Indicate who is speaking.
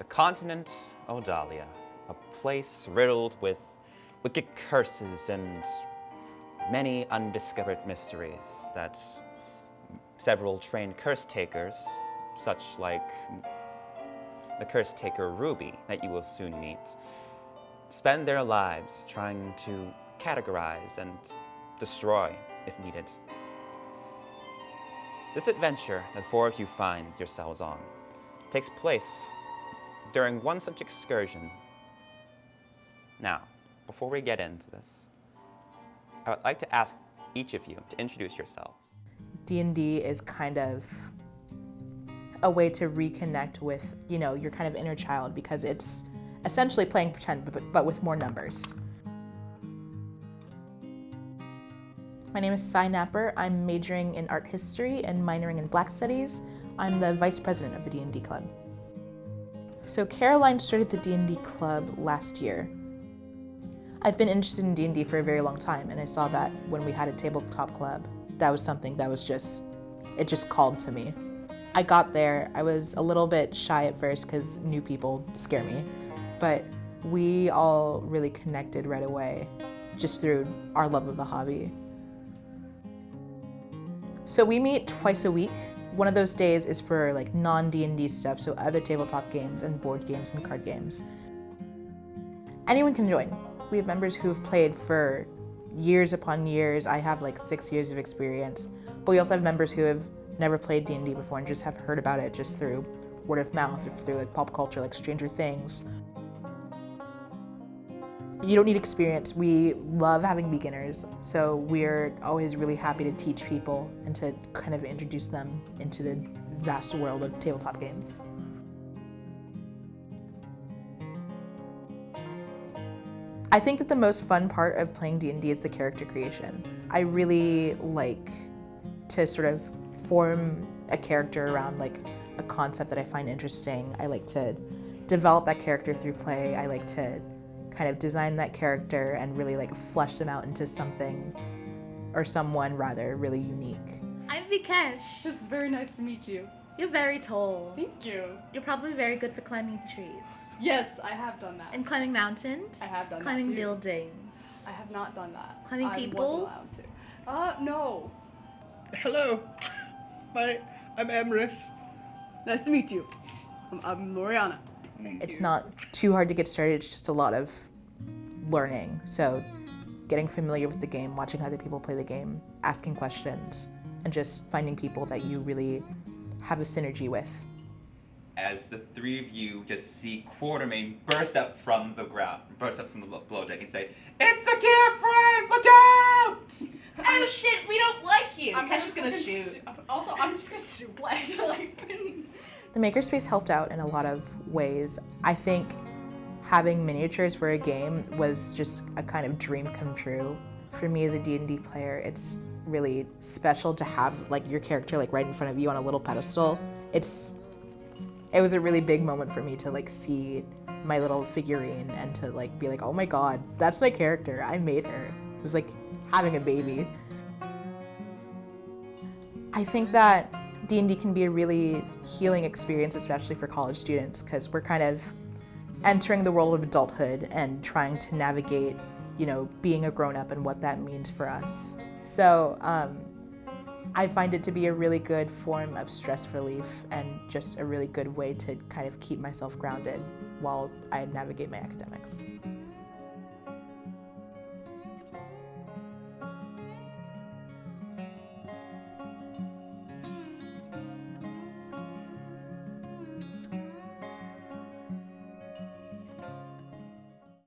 Speaker 1: The continent Odalia, a place riddled with wicked curses and many undiscovered mysteries that several trained curse takers, such like the curse taker Ruby that you will soon meet, spend their lives trying to categorize and destroy if needed. This adventure that four of you find yourselves on takes place during one such excursion. Now, before we get into this, I would like to ask each of you to introduce yourselves.
Speaker 2: D&D is kind of a way to reconnect with, your kind of inner child, because it's essentially playing pretend, but with more numbers. My name is Cy Napper. I'm majoring in art history and minoring in Black Studies. I'm the vice president of the D&D club. So Caroline started the D&D club last year. I've been interested in D&D for a very long time, and I saw that when we had a tabletop club, that was something that was just called to me. I got there, I was a little bit shy at first because new people scare me, but we all really connected right away just through our love of the hobby. So we meet twice a week. One of those days is for like non-D&D stuff, so other tabletop games and board games and card games. Anyone can join. We have members who have played for years upon years. I have like 6 years of experience, but we also have members who have never played D&D before and just have heard about it just through word of mouth or through like pop culture, like Stranger Things. You don't need experience. We love having beginners, so we're always really happy to teach people and to kind of introduce them into the vast world of tabletop games. I think that the most fun part of playing D&D is the character creation. I really like to sort of form a character around like a concept that I find interesting. I like to develop that character through play. I like to kind of design that character and really like flesh them out into something, or someone rather, really unique.
Speaker 3: I'm Vikesh.
Speaker 4: It's very nice to meet you.
Speaker 3: You're very tall.
Speaker 4: Thank you.
Speaker 3: You're probably very good for climbing trees.
Speaker 4: Yes, I have done that.
Speaker 3: And climbing mountains.
Speaker 4: I have done
Speaker 3: climbing
Speaker 4: that too.
Speaker 3: buildings.
Speaker 4: I have not done that.
Speaker 3: Climbing
Speaker 4: I
Speaker 3: people?
Speaker 4: wasn't allowed to. No.
Speaker 5: Hello, I'm Emrys.
Speaker 4: Nice to meet you. I'm Loriana.
Speaker 2: It's not too hard to get started, it's just a lot of learning. So getting familiar with the game, watching other people play the game, asking questions, and just finding people that you really have a synergy with.
Speaker 1: As the three of you just see Quartermain burst up from the ground, burst up from the blow deck and say, "It's the Care Frames! Look out!"
Speaker 3: Oh shit, we don't like you!
Speaker 4: I'm
Speaker 3: Kesh is gonna
Speaker 4: fucking
Speaker 3: shoot.
Speaker 4: Also, I'm just gonna suplex.
Speaker 2: The Makerspace helped out in a lot of ways. I think having miniatures for a game was just a kind of dream come true. For me as a D&D player, it's really special to have like your character like right in front of you on a little pedestal. It was a really big moment for me to like see my little figurine and to like be like, oh my god, that's my character, I made her. It was like having a baby. I think that D&D can be a really healing experience, especially for college students, because we're kind of entering the world of adulthood and trying to navigate, being a grown-up and what that means for us. So I find it to be a really good form of stress relief and just a really good way to kind of keep myself grounded while I navigate my academics.